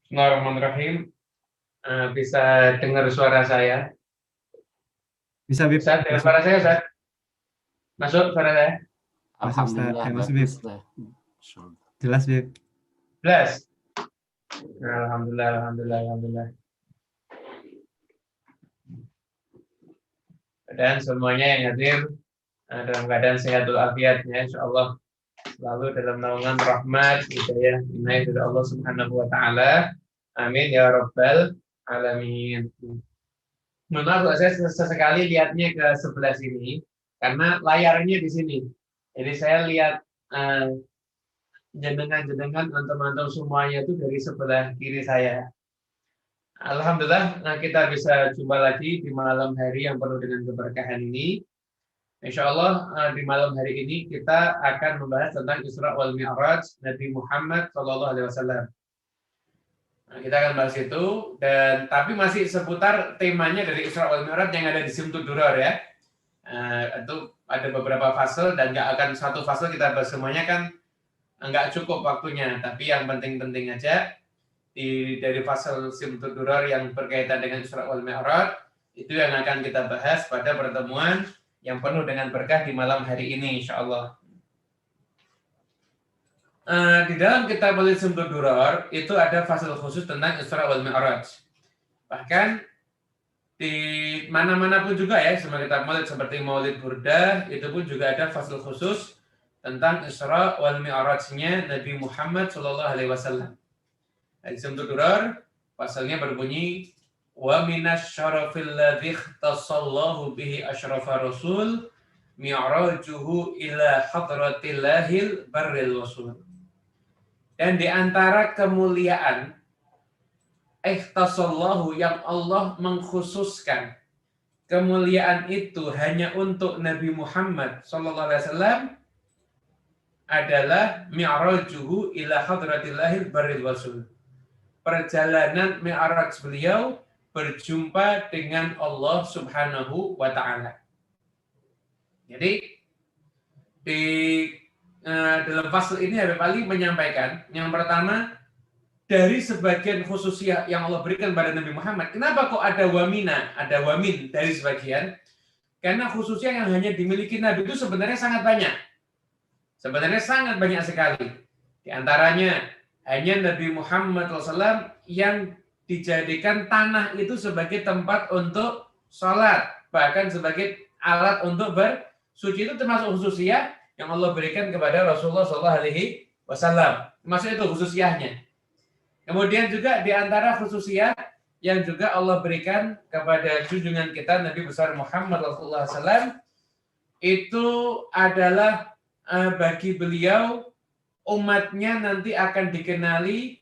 Bismillahirrahmanirrahim. Bisa dengar suara saya? Bisa, Bib. Ustaz, dengar Masuk. suara saya, Ustaz? Masuk suara saya? Masuk, Ustaz. Alhamdulillah Masuk, Bib. bagus lah. Jelas, Bib. Jelas? Alhamdulillah, alhamdulillah, alhamdulillah. Dan semuanya yang hadir dalam keadaan sehat walafiat, ya, insyaallah selalu dalam naungan rahmat, hidayah, inayah dari Allah Subhanahu wa taala. Amin ya rabbal alamin. Mohon maaf, saya sesekali lihatnya ke sebelah sini karena layarnya di sini. Jadi saya lihat jenengan-jenengan, teman-teman semuanya itu dari sebelah kiri saya. Alhamdulillah, kita bisa jumpa lagi di malam hari yang penuh dengan keberkahan ini. Insya Allah di malam hari ini kita akan membahas tentang Isra wal Mi'raj Nabi Muhammad SAW. Kita akan bahas itu, dan tapi masih seputar temanya dari Isra wal Mi'raj yang ada di Simtud Duror, ya. Itu ada beberapa fase dan nggak akan satu fase kita bahas semuanya, kan nggak cukup waktunya. Tapi yang penting-penting aja dari fase Simtud Duror yang berkaitan dengan Isra wal Mi'raj itu yang akan kita bahas pada pertemuan yang penuh dengan berkah di malam hari ini, insya Allah. Di dalam kitab Simtud Duror itu ada fasal khusus tentang Isra wal Mi'raj. Bahkan di mana-mana pun juga, ya, semua kitab Maulid seperti Maulid Burdah itu pun juga ada fasal khusus tentang Isra wal Mi'rajnya Nabi Muhammad SAW. Di Simtud Duror pasalnya berbunyi, wa minas syarafil ladzi ikhtassallahu bihi asyrafa rasul mi'rajuhu ila hadratillahil barril wasul. Dan di antara kemuliaan ikhtassallahu yang Allah mengkhususkan, kemuliaan itu hanya untuk Nabi Muhammad SAW adalah mi'rajuhu ila hadratillahil barril wasul. Perjalanan mi'raj beliau berjumpa dengan Allah Subhanahu wa taala. Jadi di dalam fasal ini Habib Ali menyampaikan yang pertama, dari sebagian khususiyah yang Allah berikan pada Nabi Muhammad. Kenapa kok ada wamina, ada wamin dari sebagian? Karena khususiyah yang hanya dimiliki Nabi itu sebenarnya sangat banyak. Sebenarnya sangat banyak sekali. Di antaranya hanya Nabi Muhammad SAW yang dijadikan tanah itu sebagai tempat untuk sholat, bahkan sebagai alat untuk bersuci. Itu termasuk khususiyah yang Allah berikan kepada Rasulullah SAW. Termasuk itu khususiyahnya. Kemudian juga di antara khususiyah yang juga Allah berikan kepada junjungan kita Nabi besar Muhammad SAW itu adalah bagi beliau umatnya nanti akan dikenali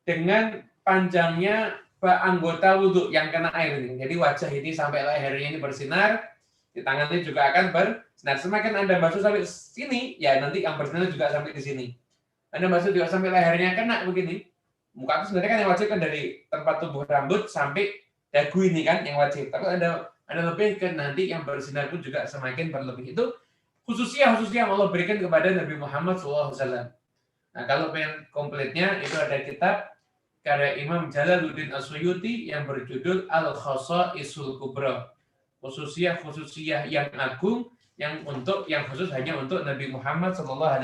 dengan panjangnya anggota wudhu yang kena air ini. Jadi wajah ini sampai lehernya ini bersinar, di tangannya juga akan bersinar. Semakin Anda basuh sampai sini, ya nanti yang bersinar juga sampai di sini. Anda basuh juga sampai lehernya kena begini. Muka itu sebenarnya kan yang wajib kan dari tempat tubuh rambut sampai dagu ini kan yang wajib. Tapi Anda lebih ke nanti yang bersinar pun juga semakin berlebih. Itu khususnya yang Allah berikan kepada Nabi Muhammad SAW. Nah, kalau pengen komplitnya itu ada kitab karya Imam Jalaluddin As-Suyuti yang berjudul Al-Khasaisul Kubra. Khususiyah yang agung yang khusus hanya untuk Nabi Muhammad SAW.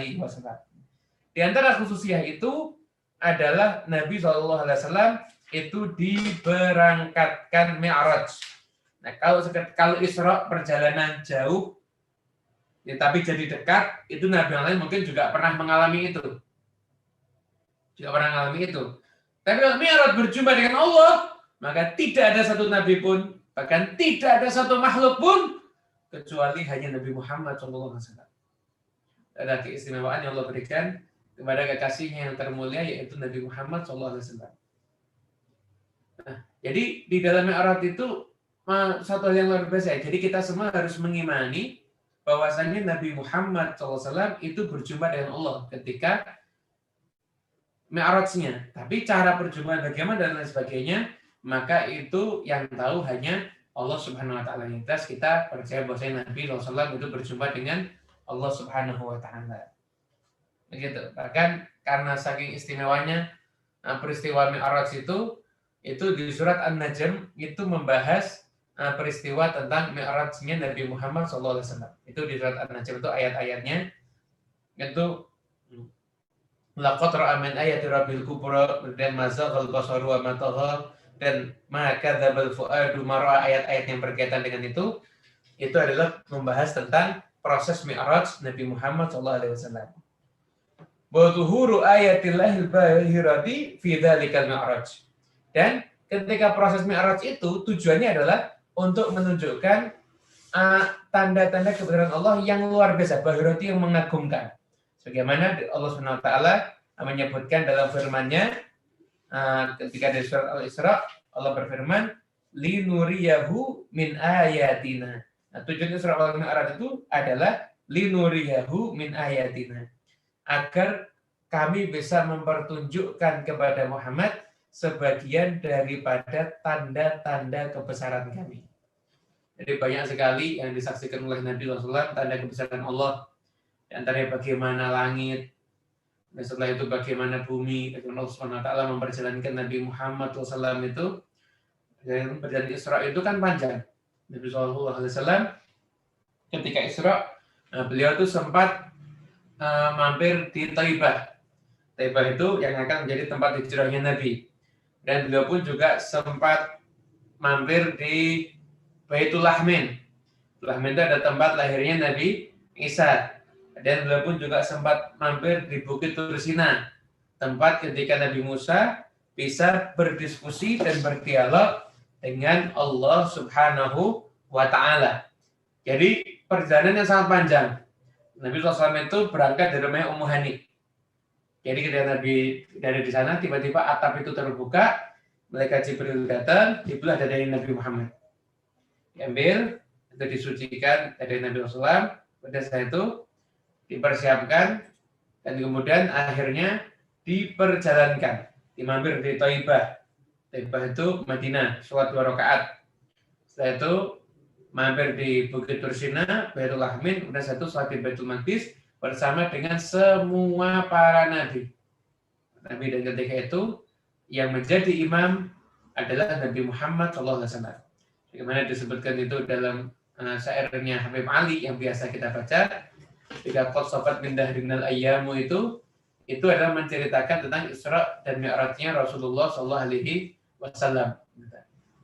Di antara khususiyah itu adalah Nabi SAW itu diberangkatkan Mi'raj. Nah, kalau Isra perjalanan jauh, ya, tapi jadi dekat, itu Nabi yang lain mungkin juga pernah mengalami itu. Tapi kalau Mi'raj berjumpa dengan Allah, maka tidak ada satu Nabi pun, bahkan tidak ada satu makhluk pun, kecuali hanya Nabi Muhammad SAW. Ada keistimewaan yang Allah berikan kepada kekasihnya yang termulia, yaitu Nabi Muhammad SAW. Nah, jadi di dalam Mi'raj itu satu hal yang luar biasa. Jadi kita semua harus mengimani bahwasanya Nabi Muhammad SAW itu berjumpa dengan Allah ketika Mi'rajnya. Tapi cara perjumpaan bagaimana dan lain sebagainya, maka itu yang tahu hanya Allah Subhanahu wa taala. Yang jelas kita percaya bahwasanya Nabi SAW itu berjumpa dengan Allah Subhanahu wa taala. Begitu. Bahkan karena saking istimewanya peristiwa Mi'raj itu di surat An-Najm itu membahas peristiwa tentang Mi'rajnya Nabi Muhammad SAW. Itu di surat An-Najm itu ayat-ayatnya itu laqad ra'a min ayati rabbil kubra dan mazaghal basaru wa ma tagha dan ma kadzabal fuadu ma ra'a, ayat-ayat yang berkaitan dengan itu adalah membahas tentang proses Mi'raj Nabi Muhammad SAW. Wa zuhuru ayatillahil bahirati fi dzalikal mi'raj. Dan ketika proses Mi'raj itu tujuannya adalah untuk menunjukkan tanda-tanda kebenaran Allah yang luar biasa, bahirati yang mengagumkan. Sebagaimana Allah SWT menyebutkan dalam firman-Nya ketika di surat Al-Isra, Allah berfirman, linuriyahu min ayatina. Nah, tujuan surat Al-Mi'raj itu adalah linuriyahu min ayatina, agar kami bisa mempertunjukkan kepada Muhammad sebagian daripada tanda-tanda kebesaran kami. Jadi banyak sekali yang disaksikan oleh Nabi SAW tanda kebesaran Allah. Di antaranya bagaimana langit, dan setelah itu bagaimana bumi, bagaimana Allah SWT memperjalankan Nabi Muhammad SAW itu. Dan perjalanan Isra itu kan panjang. Nabi SAW ketika Isra, beliau itu sempat mampir di Taibah. Taibah itu yang akan menjadi tempat hijrahnya Nabi. Dan beliau pun juga sempat mampir di Baitul Lahmin. Lahmin itu ada tempat lahirnya Nabi Isa. Dan beliau pun juga sempat mampir di Bukit Tursina, tempat ketika Nabi Musa bisa berdiskusi dan berdialog dengan Allah Subhanahu wa Ta'ala. Jadi perjalanan yang sangat panjang. Nabi SAW itu berangkat dari rumahnya Ummu Hani. Jadi ketika Nabi dari di sana, tiba-tiba atap itu terbuka, malaikat Jibril datang, dibelah dari Nabi Muhammad. Diambil, itu disucikan dari Nabi SAW. Pada saat itu dipersiapkan dan kemudian akhirnya diperjalankan, dimampir di Taibah. Taibah itu Madinah, sholat 2 rakaat. Setelah itu mampir di Bukit Tursina, Baitul Lahmin, kemudian satu sholat di Baitul Maqdis bersama dengan semua para nabi. Nabi dan ketika itu yang menjadi imam adalah Nabi Muhammad SAW. Bagaimana disebutkan itu dalam syairnya Habib Ali yang biasa kita baca. Jika qad safat min dahrinal ayyamu itu adalah menceritakan tentang Isra dan Mi'rajnya Rasulullah sallallahu alaihi wasallam.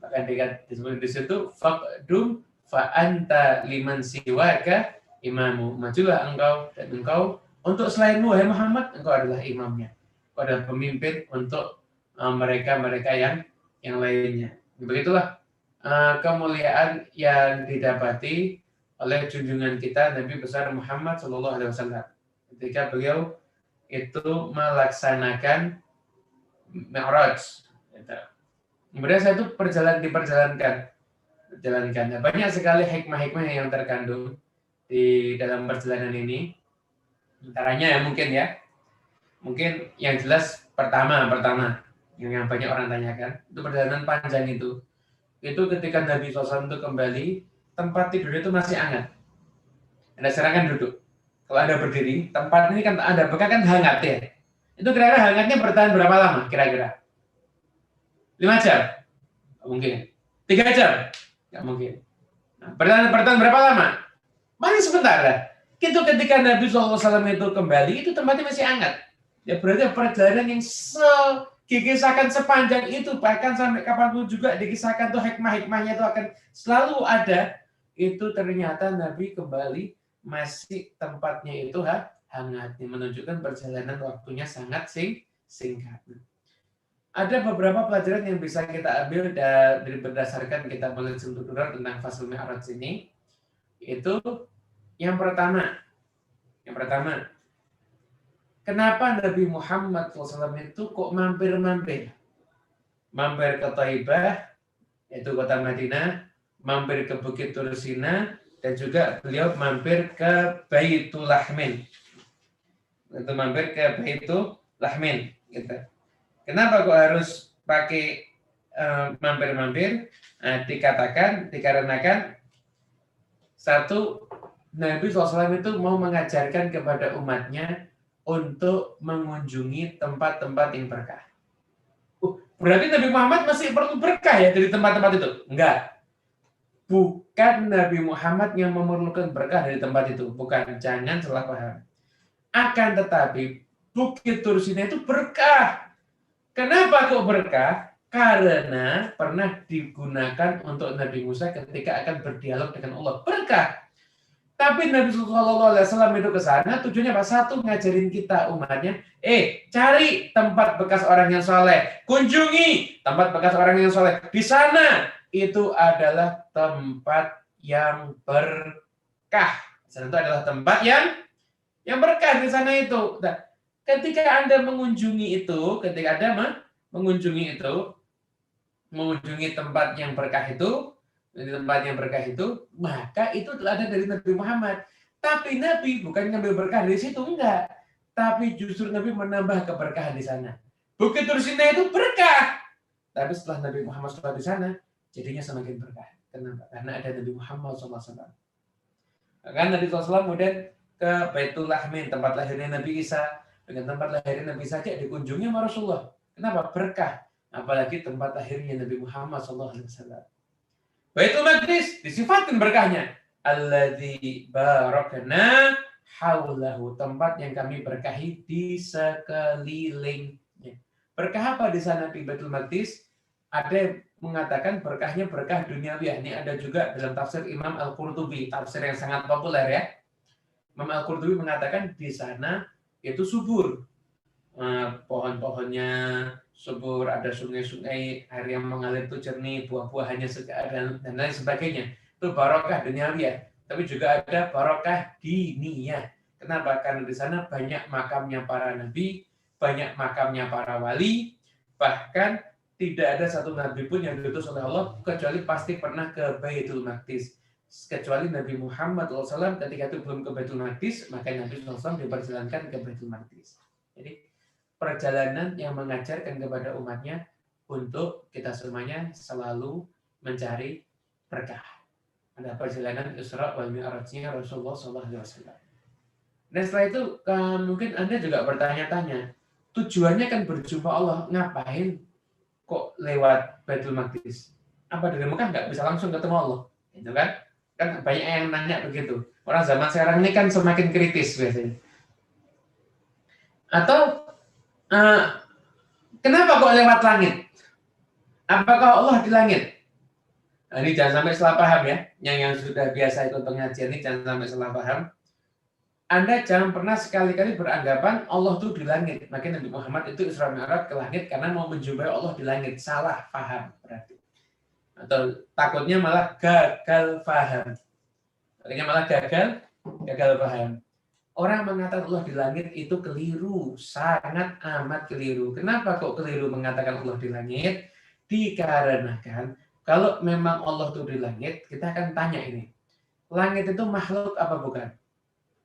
Maka disebut di situ faqdum fa anta liman siwaka imamu. Majulah engkau dan engkau untuk selainmu wahai Muhammad, engkau adalah imamnya. Engkau adalah pemimpin untuk mereka-mereka yang lainnya. Begitulah kemuliaan yang didapati oleh junjungan kita Nabi besar Muhammad SAW ketika beliau itu melaksanakan Mi'raj. Kemudian saya itu diperjalankan. Nah, banyak sekali hikmah-hikmah yang terkandung di dalam perjalanan ini. Antaranya mungkin yang jelas pertama yang banyak orang tanyakan itu perjalanan panjang itu ketika Nabi SAW itu kembali, tempat tidur itu masih hangat. Anda silakan duduk. Kalau Anda berdiri, tempat ini kan Anda bekas kan hangat ya. Itu kira-kira hangatnya bertahan berapa lama kira-kira? 5 jam? Nggak mungkin. 3 jam? Nggak mungkin. Nah, bertahan berapa lama? Paling sebentar lah. Itu ketika Nabi SAW itu kembali, itu tempatnya masih hangat. Ya berarti perjalanan yang dikisahkan sepanjang itu, bahkan sampai kapanpun juga dikisahkan tuh hikmah-hikmahnya itu akan selalu ada. Itu ternyata Nabi kembali masih tempatnya itu hangat, menunjukkan perjalanan waktunya sangat singkat. Ada beberapa pelajaran yang bisa kita ambil dari berdasarkan kita melihat tentang Fasul Mi'raj ini. Itu yang pertama, kenapa Nabi Muhammad SAW itu kok mampir ke Taibah, yaitu kota Madinah, mampir ke Bukit Tursina, dan juga beliau mampir ke Baitul Lahmin. Itu mampir ke Baitul Lahmin. Gitu. Kenapa kok harus pakai mampir-mampir? Dikarenakan satu, Nabi SAW itu mau mengajarkan kepada umatnya untuk mengunjungi tempat-tempat yang berkah. berarti Nabi Muhammad masih perlu berkah ya dari tempat-tempat itu? Enggak. Bukan Nabi Muhammad yang memerlukan berkah dari tempat itu. Bukan. Jangan salah paham. Akan tetapi Bukit Tur Sinai itu berkah. Kenapa kok berkah? Karena pernah digunakan untuk Nabi Musa ketika akan berdialog dengan Allah. Berkah. Tapi Nabi Shallallahu Alaihi Wasallam itu ke sana tujuannya apa? Satu, ngajarin kita umatnya, cari tempat bekas orang yang soleh, kunjungi tempat bekas orang yang soleh. Di sana itu adalah tempat yang berkah. Di sana itu adalah tempat yang berkah di sana itu. Nah, ketika Anda mengunjungi itu, ketika Anda mengunjungi tempat yang berkah itu, di tempat yang berkah itu, maka itu telah ada dari Nabi Muhammad. Tapi Nabi bukan ngambil berkah dari situ, enggak. Tapi justru Nabi menambah keberkahan di sana. Bukit Tur Sinai itu berkah. Tapi setelah Nabi Muhammad sholat di sana, jadinya semakin berkah. Kenapa? Karena ada Nabi Muhammad SAW. Kan Nabi SAW kemudian ke Baitul Lahmin, tempat lahirnya Nabi Isa. Dengan tempat lahirnya Nabi Isa aja dikunjungi sama Rasulullah. Kenapa? Berkah. Apalagi tempat lahirnya Nabi Muhammad SAW. Baitul Maqdis disifatkan berkahnya. Alladzi barakna haulahu, tempat yang kami berkahi di sekelilingnya. Berkah apa di sana di Baitul Maqdis? Ada yang mengatakan berkahnya berkah duniawi. Ini ada juga dalam tafsir Imam Al-Qurtubi, tafsir yang sangat populer ya. Imam Al-Qurtubi mengatakan di sana itu subur. Pohon-pohonnya subur, ada sungai-sungai, air yang mengalir itu jernih, buah-buahannya segar dan lain sebagainya. Itu barokah duniawi ya. Tapi juga ada barokah diniyah. Kenapa? Karena di sana banyak makamnya para nabi, banyak makamnya para wali, bahkan tidak ada satu nabi pun yang diutus oleh Allah kecuali pasti pernah ke Baitul Maqdis. Kecuali Nabi Muhammad SAW ketika itu belum ke Baitul Maqdis, maka Nabi SAW diperjalankan ke Baitul Maqdis. Jadi perjalanan yang mengajarkan kepada umatnya untuk kita semuanya selalu mencari berkah. Ada perjalanan Isra wal Mi'rajnya Rasulullah SAW. Dan setelah itu mungkin Anda juga bertanya-tanya, tujuannya kan berjumpa Allah, ngapain kok lewat Baitul Maqdis? Apa dari Mekah nggak bisa langsung ketemu Allah? Itu kan? Kan banyak yang nanya begitu. Orang zaman sekarang ini kan semakin kritis biasanya. Atau kenapa kok lewat langit? Apakah Allah di langit? Nah, ini jangan sampai salah paham ya. Yang sudah biasa ikut pengajian ini jangan sampai salah paham. Anda jangan pernah sekali-kali beranggapan Allah itu di langit. Makanya Nabi Muhammad itu Isra Mi'raj ke langit karena mau menjumpai Allah di langit. Salah paham berarti. Atau takutnya malah gagal paham. Takutnya malah gagal paham. Orang mengatakan Allah di langit itu keliru, sangat amat keliru. Kenapa kok keliru mengatakan Allah di langit? Dikarenakan kalau memang Allah itu di langit, kita akan tanya ini. Langit itu makhluk apa bukan?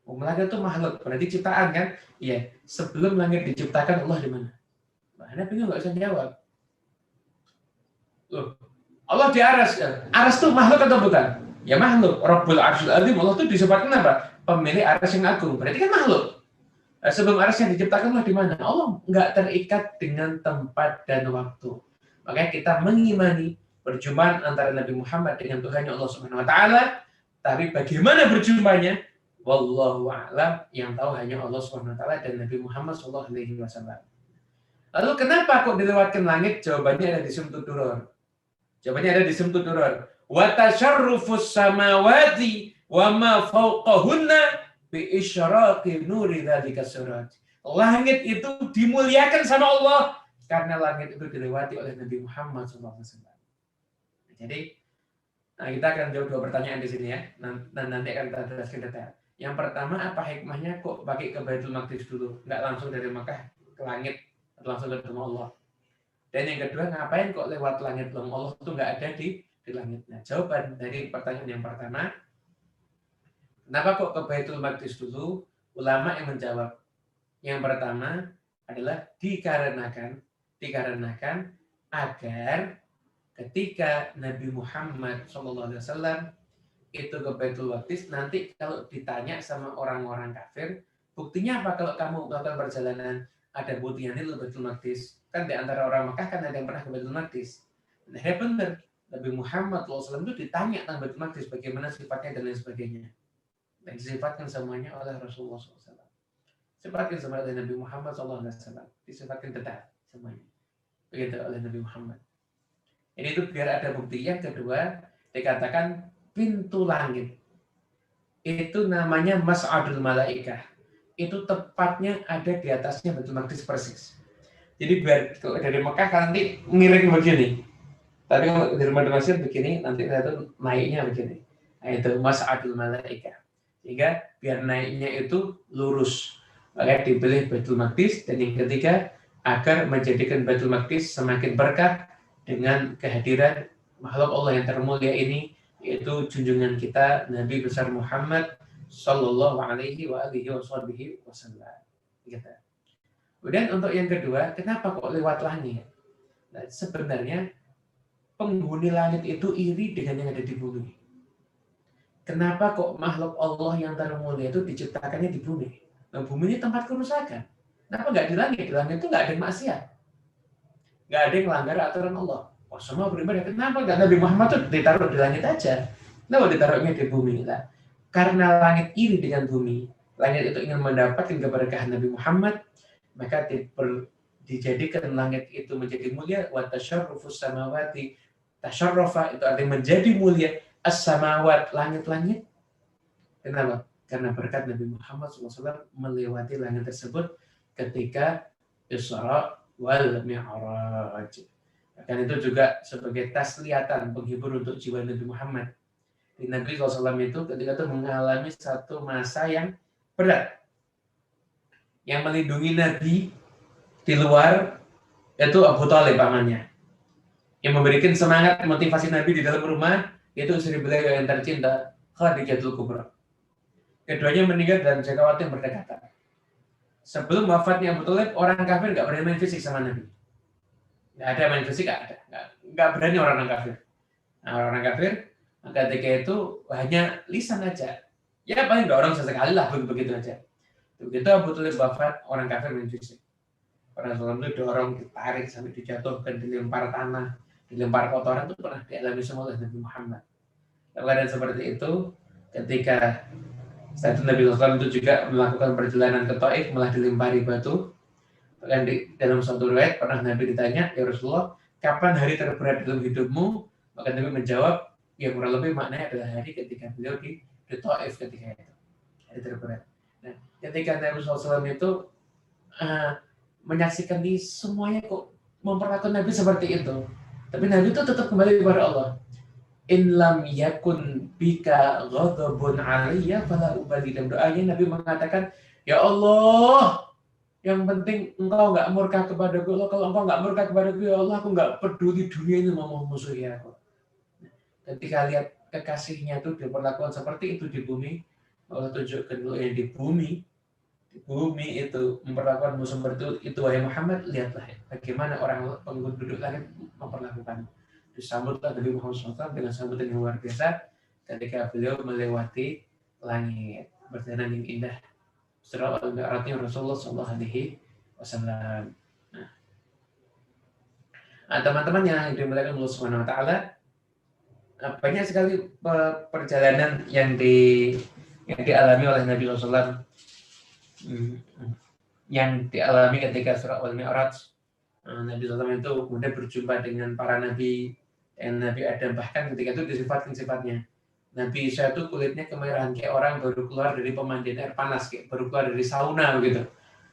Langit itu makhluk, berarti ciptaan kan? Iya. Sebelum langit diciptakan Allah di mana? Anda bingung nggak usah jawab. Loh, Allah di aras. Aras itu makhluk atau bukan? Ya makhluk. Rabbul Arsyil Azim, Allah itu disebutkan apa? Pemilik aras yang agung, berarti kan makhluk. Sebelum aras yang diciptakan Allah di mana? Allah nggak terikat dengan tempat dan waktu. Makanya kita mengimani perjumpaan antara Nabi Muhammad dengan Tuhannya Allah Subhanahu Wa Taala. Tapi bagaimana berjumpanya? Wallahu a'lam, yang tahu hanya Allah Subhanahu Wa Taala dan Nabi Muhammad Sallallahu Alaihi Wasallam. Lalu kenapa kok dilewatkan langit? Jawabannya ada di Sumtu Duror. Jawabannya ada di Sumtu Duror. Wa tasyarrufus samawati wa ma fawqahunna bi isyraqi nuri dzalika surat. Langit itu dimuliakan sama Allah karena langit itu dilewati oleh Nabi Muhammad SAW. Jadi, kita akan jawab dua pertanyaan di sini ya. Nanti akan kita jelaskan detail. Yang pertama, apa hikmahnya kok pakai ke Baitul Maqdis dulu, nggak langsung dari Mekah ke langit, langsung ketemu Allah. Dan yang kedua, ngapain kok lewat langit? Allah itu nggak ada di langit. Nah, jawaban dari pertanyaan yang pertama, kenapa kok ke Baitul Maqdis dulu? Ulama yang menjawab. Yang pertama adalah dikarenakan agar ketika Nabi Muhammad SAW itu ke Baitul Maqdis, nanti kalau ditanya sama orang-orang kafir, buktinya apa kalau kamu melakukan perjalanan ada buktinya nih Baitul Maqdis. Kan di antara orang Mekah kan ada yang pernah ke Baitul Maqdis. Nah, ya benar. Nabi Muhammad SAW itu ditanya tentang Baitul Maqdis, bagaimana sifatnya dan lain sebagainya. Dan disifatkan semuanya oleh Rasulullah SAW. Sifatkan semuanya oleh Nabi Muhammad SAW. Disifatkan detail semuanya. Begitu oleh Nabi Muhammad. Ini itu biar ada bukti. Yang kedua, dikatakan pintu langit. Itu namanya Mas'adul Malaikah. Itu tepatnya ada di atasnya Baitul Maqdis persis. Jadi biar dari Mekah kan nanti miring begini. Tapi kalau dari Mesir begini, nanti itu naiknya begini. Nah itu Mas'adul Malaikah. Sehingga biar naiknya itu lurus. Maka dipilih Baitul Maqdis. Dan yang ketiga, agar menjadikan Baitul Maqdis semakin berkah dengan kehadiran makhluk Allah yang termulia ini, yaitu junjungan kita Nabi besar Muhammad Sallallahu Alaihi Wasallam. Gitu. Kemudian untuk yang kedua, kenapa kok lewat langit? Nah, sebenarnya penghuni langit itu iri dengan yang ada di bumi. Kenapa kok makhluk Allah yang termulia itu diciptakannya di bumi? Nah, bumi ini tempat kerusakan. Kenapa nggak di langit? Di langit itu nggak ada yang maksiat. Nggak ada yang melanggar aturan Allah. Oh, semua beribadah. Kenapa nggak Nabi Muhammad itu ditaruh di langit aja? Kenapa ditaruhnya di bumi? Nah, karena langit iri dengan bumi, langit itu ingin mendapatkan keberkahan Nabi Muhammad, maka dijadikan langit itu menjadi mulia. Wa tasyarrufus samawati, tasyarrufa itu artinya menjadi mulia, as-samawat, langit-langit. Kenapa? Karena berkat Nabi Muhammad SAW melewati langit tersebut ketika Isra wal Mi'raj. Dan itu juga sebagai tasliyatan, penghibur untuk jiwa Nabi Muhammad. Di Nabi SAW itu ketika itu mengalami satu masa yang berat. Yang melindungi Nabi di luar itu Abu Thalib pamannya. Yang memberikan semangat motivasi Nabi di dalam rumah itu istri beliau yang tercinta, Khadijatul Kubra. Keduanya meninggal dalam jangka waktu yang berdekatan. Sebelum wafatnya Abu Thalib, orang kafir nggak berani main fisik sama Nabi. Nggak ada main fisik, nggak berani orang kafir. Nah, orang kafir ketika itu hanya lisan aja. Ya paling orang sesekali lah begitu aja. Begitu Abu Thalib wafat, orang kafir main fisik. Orang Islam itu dorong, ditarik sampai dijatuhkan, dilempar tanah, dilempar kotoran, itu pernah dialami semua oleh Nabi Muhammad. Keadaan seperti itu ketika saat Nabi SAW itu juga melakukan perjalanan ke Taif, malah dilempari batu. Dan dalam suatu riwayat pernah Nabi ditanya, ya Rasulullah, kapan hari terberat dalam hidupmu? Maka Nabi menjawab, ya kurang lebih maknanya adalah hari ketika beliau di Taif ketika itu, hari terberat. Nah, ketika Nabi SAW itu menyaksikan di semuanya kok memperlakukan Nabi seperti itu, tapi Nabi itu tetap kembali kepada Allah. In lam yakun bika ghadabun alaiya fala ubali. Dan doanya Nabi mengatakan, ya Allah, yang penting engkau nggak murka kepadaku. Kalau engkau nggak murka kepadaku, ya Allah, aku nggak peduli dunia ini mau musuhi aku. Ketika lihat kekasihnya itu diperlakukan seperti itu di bumi, Allah tunjukkan dulu yang di bumi itu memperlakukan musuh seperti itu, wahai Muhammad, lihatlah bagaimana orang penduduk langit memperlakukan. Disambutlah Nabi Muhammad SAW dengan sambutan yang luar biasa ketika beliau melewati langit, perjalanan yang indah Isra wal Mi'rajnya Rasulullah SAW. Nah, teman-teman yang dimuliakan Allah Subhanahu Wa Taala, banyak sekali perjalanan yang dialami oleh Nabi SAW, yang dialami ketika Isra wal Mi'raj. Nabi SAW itu kemudian berjumpa dengan para nabi dan Nabi Adam, bahkan ketika itu disifatkan sifatnya. Nabi Isa itu kulitnya kemerahan kayak orang baru keluar dari pemandian air panas, kayak baru keluar dari sauna begitu.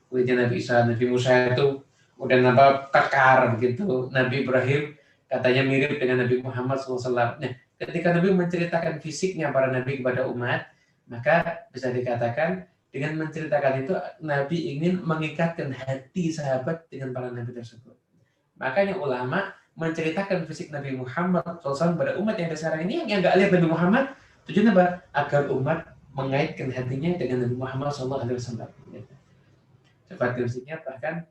Kulitnya Nabi Isa. Nabi Musa itu udah kekar begitu. Nabi Ibrahim katanya mirip dengan Nabi Muhammad SAW. Nah, ketika Nabi menceritakan fisiknya para nabi kepada umat, maka bisa dikatakan dengan menceritakan itu Nabi ingin mengikatkan hati sahabat dengan para nabi tersebut. Makanya ulama menceritakan fisik Nabi Muhammad SAW pada umat yang ada sekarang ini, yang nggak lihat Nabi Muhammad, tujuannya apa? Agar umat mengaitkan hatinya dengan Nabi Muhammad SAW. Sifat fisiknya bahkan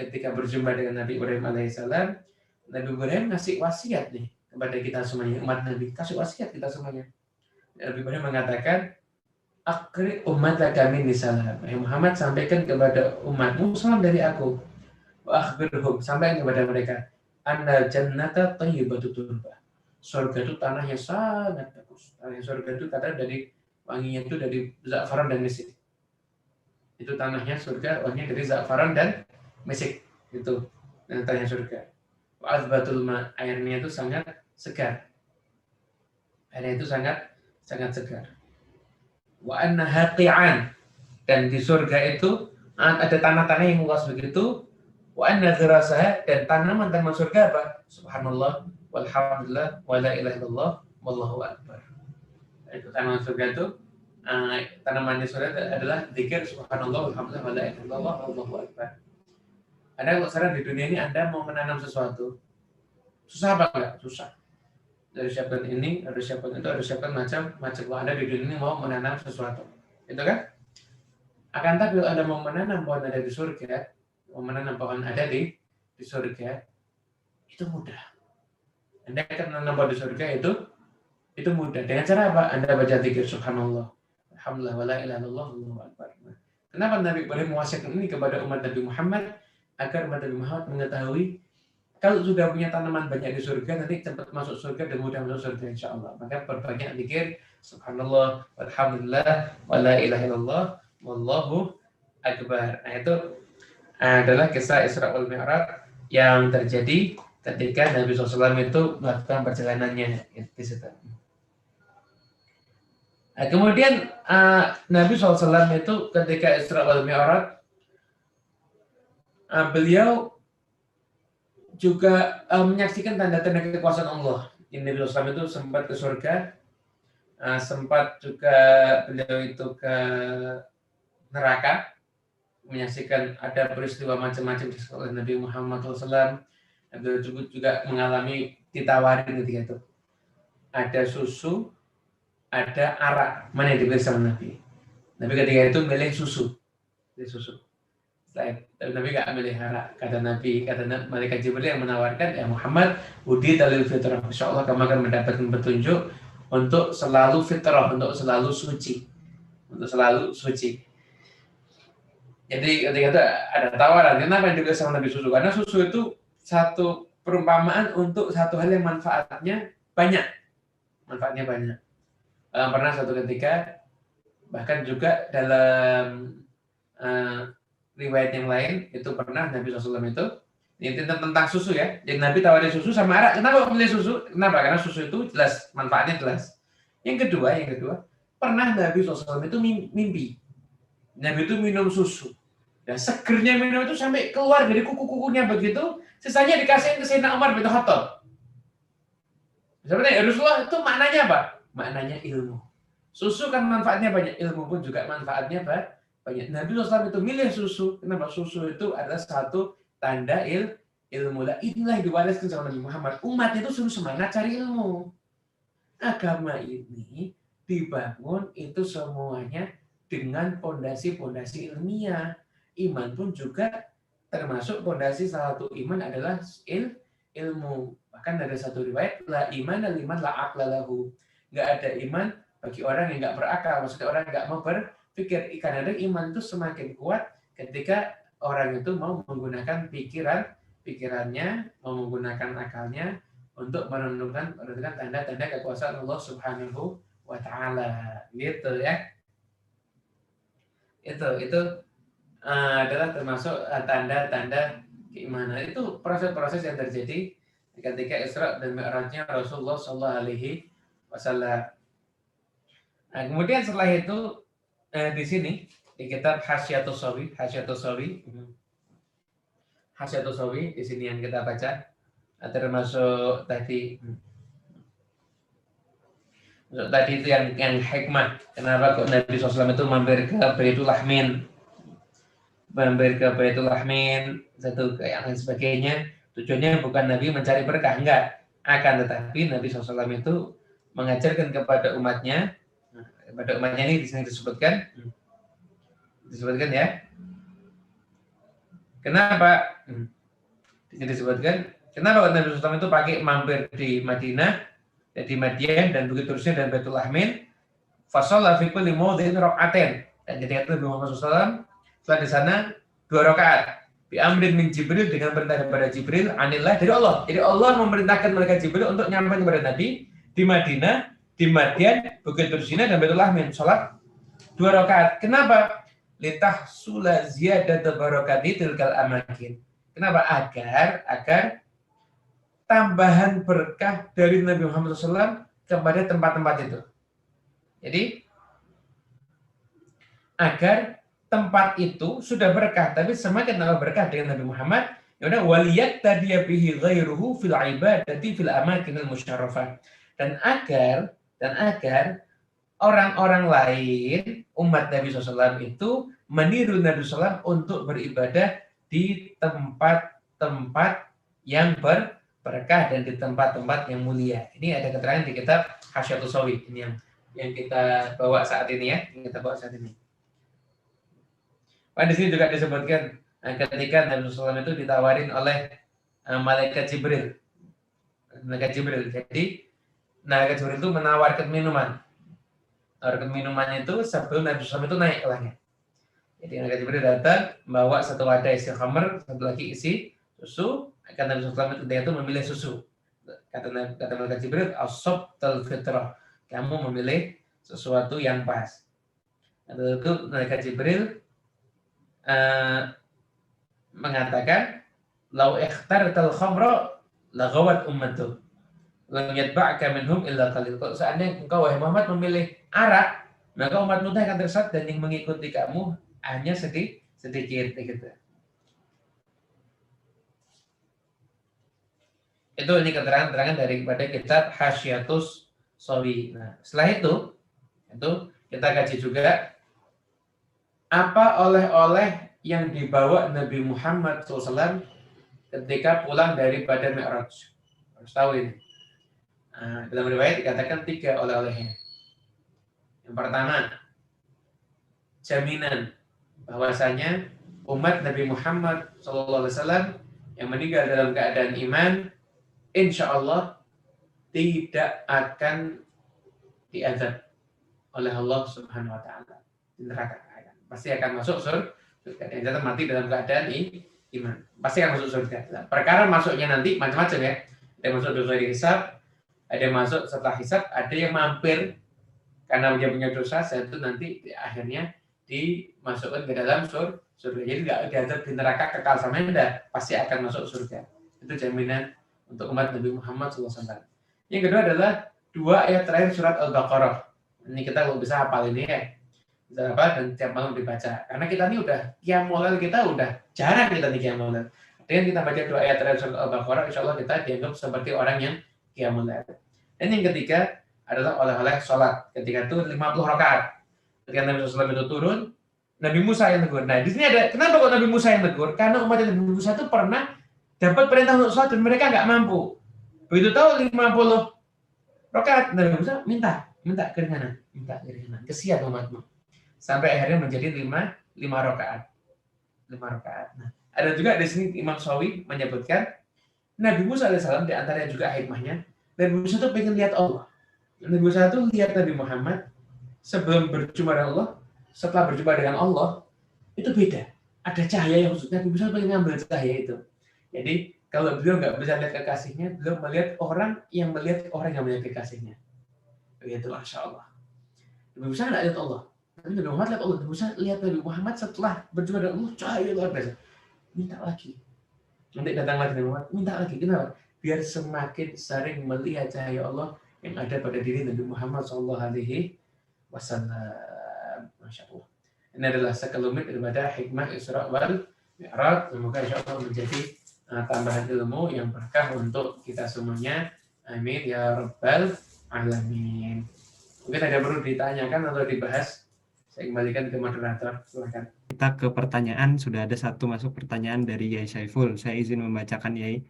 ketika berjumpa dengan Nabi Ibrahim alaihissalam, Nabi Ibrahim ngasih wasiat nih kepada kita semuanya, umat Nabi, kasih wasiat kita semuanya. Nabi Ibrahim mengatakan, Akri ummataka minni salam. Muhammad, sampaikan kepada umatmu salam dari aku. Wa akhbirhum, sampaikan kepada mereka, anna jannata thayyibatu turbah. Surga itu tanahnya sangat bagus. Tanah surga itu kata dari wanginya itu dari za'faran dan misik. Itu tanahnya surga, wanginya dari za'faran dan misik. Itu tanahnya surga. Wa azbatul ma, airnya itu sangat segar. Airnya itu sangat segar. Wa anna haqi'an, dan di surga itu ada tanah-tanah yang luas begitu. Wa anna ghirasaha, dan tanaman-tanaman surga apa? Subhanallah walhamdulillah wala ilaha illallah wallahu akbar. Itu tanaman surga itu tanaman di surga adalah zikir subhanallah walhamdulillah wala ilaha illallah wallahu akbar. Ada sekarang di dunia ini Anda mau menanam sesuatu, susah apa enggak? Susah. Dari siapkan ini, harus siapkan itu, harus siapkan macam-macam. Kalau Anda di dunia ini mau menanam sesuatu, itu kan? Akan tapi kalau Anda mau menanam pohon ada di surga, mau menanam pohon ada di surga, itu mudah. Anda akan menanam pohon di surga itu mudah. Dengan cara apa? Anda baca zikir subhanallah, alhamdulillah, wala ilaha illallah, wallahu akbar. Kenapa Nabi boleh mewasiatkan ini kepada umat Nabi Muhammad? Agar umat Nabi Muhammad mengetahui kalau sudah punya tanaman banyak di surga, nanti cepat masuk surga dan mudah masuk surga insya Allah. Maka perbanyak zikir subhanallah, walhamdulillah, wala ilaha illallah, wallahu akbar. Nah, itu adalah kisah Isra wal Mi'raj yang terjadi ketika Nabi SAW itu melakukan perjalanannya di situ. Nah, kemudian Nabi SAW itu ketika Isra wal Mi'raj, beliau juga menyaksikan tanda-tanda kekuasaan Allah. Nabi SAW itu sempat ke surga, sempat juga beliau itu ke neraka, menyaksikan ada peristiwa macam-macam di sekolah Nabi Muhammad SAW. Beliau juga mengalami ditawarin ketika itu. Ada susu, ada arak, mana yang dibeli sama Nabi. Nabi ketika itu milih susu. Nabi nggak milih arak. Kata Malaikat Jibril yang menawarkan, ya Muhammad, udi dalil fitrah. Insya Allah kamu akan mendapatkan petunjuk untuk selalu fitrah, untuk selalu suci. Jadi ketika itu ada tawaran. Kenapa yang dibeli sama Nabi susu? Karena susu itu satu perumpamaan untuk satu hal yang manfaatnya banyak. Pernah satu ketika, bahkan juga dalam riwayat yang lain itu pernah Nabi SAW itu ini tentang susu ya. Jadi Nabi tawarin susu sama arak. Kenapa memilih susu? Kenapa? Karena susu itu jelas manfaatnya jelas. Yang kedua pernah Nabi SAW itu mimpi. Nabi itu minum susu. Dan segernya minum itu sampai keluar dari kuku-kukunya begitu. Sisanya dikasihin ke Sayyidina Umar bin Khattab. Sebenarnya Rasulullah itu maknanya apa? Maknanya ilmu. Susu kan manfaatnya banyak, ilmu pun juga manfaatnya banyak. Nabi SAW itu milih susu. Kenapa? Susu itu adalah satu tanda ilmu. Inilah yang diwariskan sama Nabi Muhammad. Umat itu suruh semangat cari ilmu. Agama ini dibangun itu semuanya dengan pondasi-pondasi ilmiah. Iman pun juga termasuk pondasi salah satu iman adalah ilmu. Bahkan ada satu riwayat, la iman liman la aqla lahu. Nggak ada iman bagi orang yang nggak berakal. Maksudnya orang yang nggak mau berpikir. Karena iman itu semakin kuat ketika orang itu mau menggunakan pikirannya, mau menggunakan akalnya untuk menentukan tanda-tanda kekuasaan Allah Subhanahu wa Ta'ala. Gitu ya. Itu adalah termasuk tanda-tanda keimanan. Itu proses-proses yang terjadi ketika Isra dan Mi'rajnya Rasulullah Shallallahu Alaihi Wasallam. Nah, kemudian setelah itu di sini di kitab Hasyiatus Sawi di sini yang kita baca termasuk tadi itu yang hikmah. Kenapa kok Nabi SAW itu mampir ke Baitul Lahmin, satu ke yang lain sebagainya. Tujuannya bukan Nabi mencari berkah, enggak. Akan tetapi Nabi SAW itu mengajarkan kepada umatnya ini di sini disebutkan ya. Kenapa? Di sini disebutkan kenapa Nabi SAW itu pakai mampir di Madinah, di Madian dan begitu terusnya dan Baitul Lahmin. Fasalla fi kulli mawdhi'in raka'atain. Dan ketika itu Nabi Muhammad SAW sholat di sana 2 rakaat. Bi amrin min Jibril, dengan perintah daripada Jibril, anillah, dari Allah. Jadi Allah memerintahkan malaikat Jibril untuk nyampaikan kepada Nabi di Madinah, di Madian, Bukit Tursina dan Baitul Lahmin sholat 2 rakaat. Kenapa? Litahsula ziyadatul barakati tilkal amakin. Kenapa? Agar tambahan berkah dari Nabi Muhammad SAW kepada tempat-tempat itu. Jadi agar tempat itu sudah berkah, tapi semakin tambah berkah dengan Nabi Muhammad, ya udah waliyat tadiya bihi ghairuhu fil ibadati fil amakinil musyarrafah. Dan agar orang-orang lain, umat Nabi SAW itu meniru Nabi SAW untuk beribadah di tempat-tempat yang berkah dan di tempat-tempat yang mulia. Ini ada keterangan di kitab Hasyatus Sawi, ini yang kita bawa saat ini ya, di sini juga disebutkan ketika Nabi SAW itu ditawarin oleh malaikat Jibril. Jadi malaikat Jibril itu menawarkan minuman. Minuman itu sebelum Nabi SAW itu naik ke langit. Jadi malaikat Jibril datang membawa satu wadah isi khamr, satu lagi isi susu. Kata Nabi SAW itu memilih susu. Kata malaikat Jibril, as-sabtal fitrah. Kamu memilih sesuatu yang pas. Itu malaikat Jibril mengatakan, lau ikhtartal khamra laghawat ummatuh. Lam yatba'ka minhum illa qalil. Kalau seandainya engkau wahai Muhammad memilih arak, maka umatmu akan tersesat dan yang mengikuti kamu hanya sedikit gitu. Itu ini keterangan daripada kitab Hasyatus Sawi. Nah, setelah itu kita kaji juga apa oleh-oleh yang dibawa Nabi Muhammad SAW ketika pulang daripada Mi'raj. Harus tahu ini. Dalam riwayat dikatakan 3 oleh-olehnya. Yang pertama, jaminan bahwasanya umat Nabi Muhammad SAW yang meninggal dalam keadaan iman, insya Allah tidak akan diazab oleh Allah Subhanahu Wa Taala di neraka. Pasti akan masuk surga. Yang jatuh mati dalam keadaan iman, pasti akan masuk surga. Perkara masuknya nanti macam-macam ya. Ada yang masuk dosa hisab, ada yang masuk setelah hisab, ada yang mampir karena dia punya dosa, itu nanti akhirnya dimasukkan ke dalam surga. Jadi nggak diazab di neraka kekal sampai pasti akan masuk surga. Itu jaminan untuk umat Nabi Muhammad SAW. Yang kedua adalah 2 ayat terakhir surat Al-Baqarah. Ini kita kalau bisa hafal ini ya. Bisa hafal dan tiap malam dibaca. Karena kita ini udah qiyamul lail, kita udah jarang kita nih qiyamul lail. Dengan kita baca 2 ayat terakhir surat Al-Baqarah, insya Allah kita dianggap seperti orang yang qiyamul lail. Dan yang ketiga adalah oleh-oleh sholat. Ketika itu 50 rakaat. Ketika Nabi SAW itu turun, Nabi Musa yang tegur. Nah, di sini ada, kenapa kok Nabi Musa yang tegur? Karena umat Nabi Musa itu pernah dapat perintah untuk sholat dan mereka nggak mampu. Begitu tahu 50 rakaat, Nabi Musa minta keringanan. Kesian umatmu. Sampai akhirnya menjadi 5 rakaat. 5 rakaat. Nah, ada juga di sini Imam Sawi menyebutkan Nabi Musa AS di antaranya juga hikmahnya, Nabi Musa itu pengen lihat Allah. Nabi Musa itu lihat Nabi Muhammad sebelum berjumpa dengan Allah, setelah berjumpa dengan Allah, itu beda. Ada cahaya yang khusus. Nabi Musa pengen ngambil cahaya itu. Jadi kalau beliau nggak bisa lihat kekasihnya, beliau melihat orang yang melihat melihat kekasihnya. Begitu, Masya Allah. Nabi Musa nggak lihat Allah. Nabi Muhammad lihat Allah. Nabi Musa lihat Nabi Muhammad setelah berjumpa dengan Allah, cahaya luar biasa. Minta lagi. Nanti datang lagi Nabi Muhammad, minta lagi. Kenapa? Biar semakin sering melihat cahaya Allah yang ada pada diri Nabi Muhammad SAW. Masya Allah. Ini adalah sekelumit daripada hikmah Isra wal Mi'raj. Semoga insya Allah menjadi tambahan ilmu yang berkah untuk kita semuanya. Amin ya rabbal alamin. Mungkin ada perlu ditanyakan atau dibahas. Saya kembalikan ke moderator. Silakan. Kita ke pertanyaan. Sudah ada satu masuk pertanyaan dari Yai Saiful. Saya izin membacakan Yai.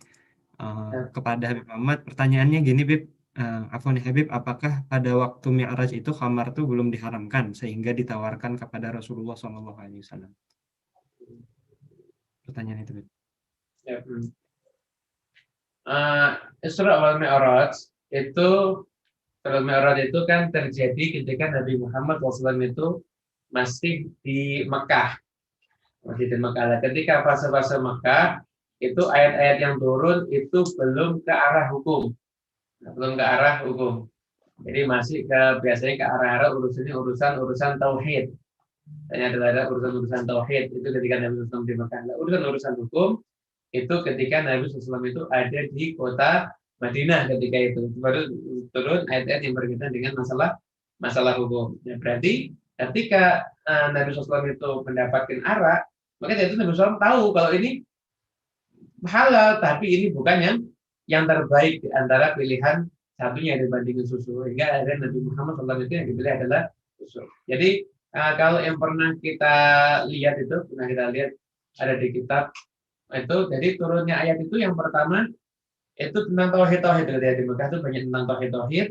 Kepada Habib Muhammad, pertanyaannya gini, Bib. Afwan Habib, apakah pada waktu Mi'raj itu khamar itu belum diharamkan sehingga ditawarkan kepada Rasulullah SAW? Pertanyaan itu, Bib. Ya. Isra wal Mi'raj itu Sholat Mi'raj itu kan terjadi ketika Nabi Muhammad SAW itu masih di Mekah. Masih di Mekah. Nah, ketika fase-fase Mekah, itu ayat-ayat yang turun itu belum ke arah hukum. Nah, belum ke arah hukum. Jadi masih biasanya ke arah-arah urusan tauhid. Hanya adalah urusan-urusan tauhid itu ketika Nabi SAW di Mekah. Nah, urusan hukum itu ketika Nabi SAW itu ada di kota Madinah ketika itu. Baru turun ayat-ayat yang berkaitan dengan masalah hukum. Ya, berarti ketika Nabi SAW itu mendapatkan arak, maka itu Nabi SAW tahu kalau ini halal, tapi ini bukan yang terbaik di antara pilihan satunya dibandingkan susu. Hingga akhirnya Nabi Muhammad SAW itu yang dipilih adalah susu. Jadi kalau yang pernah kita lihat ada di kitab itu, jadi turunnya ayat itu yang pertama itu tentang tauhid di Mekah itu banyak tentang tauhid.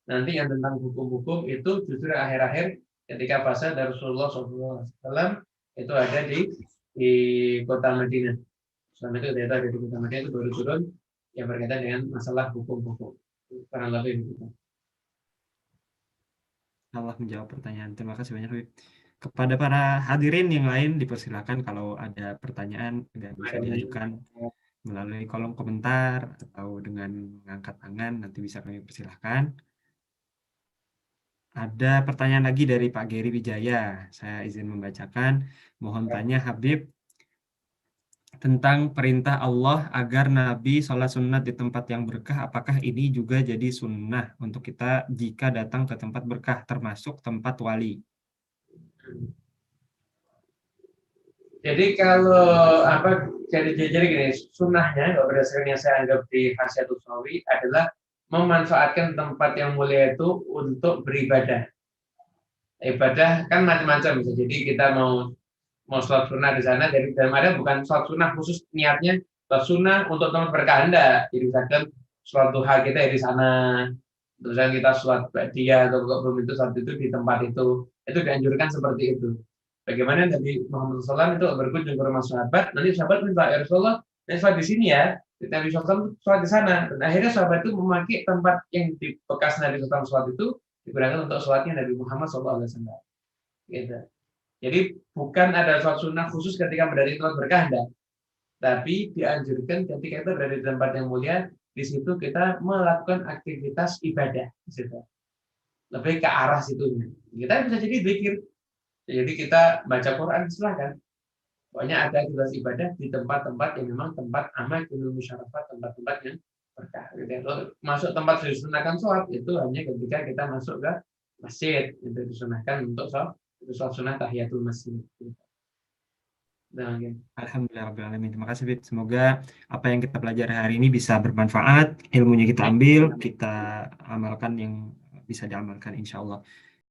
Nanti yang tentang hukum-hukum itu justru akhir-akhir ketika fase dari Rasulullah SAW itu ada di kota Madinah. Selama itu ada di kota Madinah itu baru turun yang berkaitan dengan masalah hukum-hukum. Kurang lebih begitu. Allah menjawab pertanyaan. Terima kasih banyak, Habib. Kepada para hadirin yang lain dipersilakan kalau ada pertanyaan bisa diajukan melalui kolom komentar atau dengan mengangkat tangan, nanti bisa kami persilahkan. Ada pertanyaan lagi dari Pak Geri Wijaya. Saya izin membacakan. Mohon tanya Habib tentang perintah Allah agar Nabi sholat sunat di tempat yang berkah. Apakah ini juga jadi sunnah untuk kita jika datang ke tempat berkah, termasuk tempat wali? Jadi kalau jadi gini, sunnahnya kalau berdasarkan yang saya anggap di Khasyatul Sawi adalah memanfaatkan tempat yang mulia itu untuk beribadah. Ibadah kan macam-macam bisa. Jadi kita mau sholat sunnah di sana, dari dalam ada bukan sholat sunnah khusus niatnya sholat sunnah untuk tempat berkah Anda. Jadi misalkan sholat duha kita di sana, terus kita sholat ba'diyah atau belum itu saat itu di tempat itu dianjurkan seperti itu. Bagaimana Nabi Muhammad SAW itu berkunjung ke rumah sahabat, nanti sahabat minta, ya Rasulullah, nanti sholat di sini ya. Nabi SAW sholat di sana, dan akhirnya sahabat itu memakai tempat yang di bekas Nabi SAW sholat itu digunakan untuk sholatnya Nabi Muhammad SAW. Gitu. Jadi bukan ada sholat sunnah khusus ketika berada di tempat berkah, tapi dianjurkan ketika kita berada di tempat yang mulia, di situ kita melakukan aktivitas ibadah. Di situ. Lebih ke arah situnya. Kita bisa jadi zikir. Jadi kita baca Quran, silahkan. Pokoknya ada aktivitas ibadah di tempat-tempat yang memang tempat amal musyawarah, tempat-tempat yang berkah. Kalau masuk tempat disunahkan sholat itu hanya ketika kita masuk ke masjid, itu disunahkan untuk sholat sunnah tahiyatul masjid. Alhamdulillah. Terima kasih, Bib. Semoga apa yang kita pelajari hari ini bisa bermanfaat, ilmunya kita ambil, kita amalkan yang bisa diamalkan insya Allah.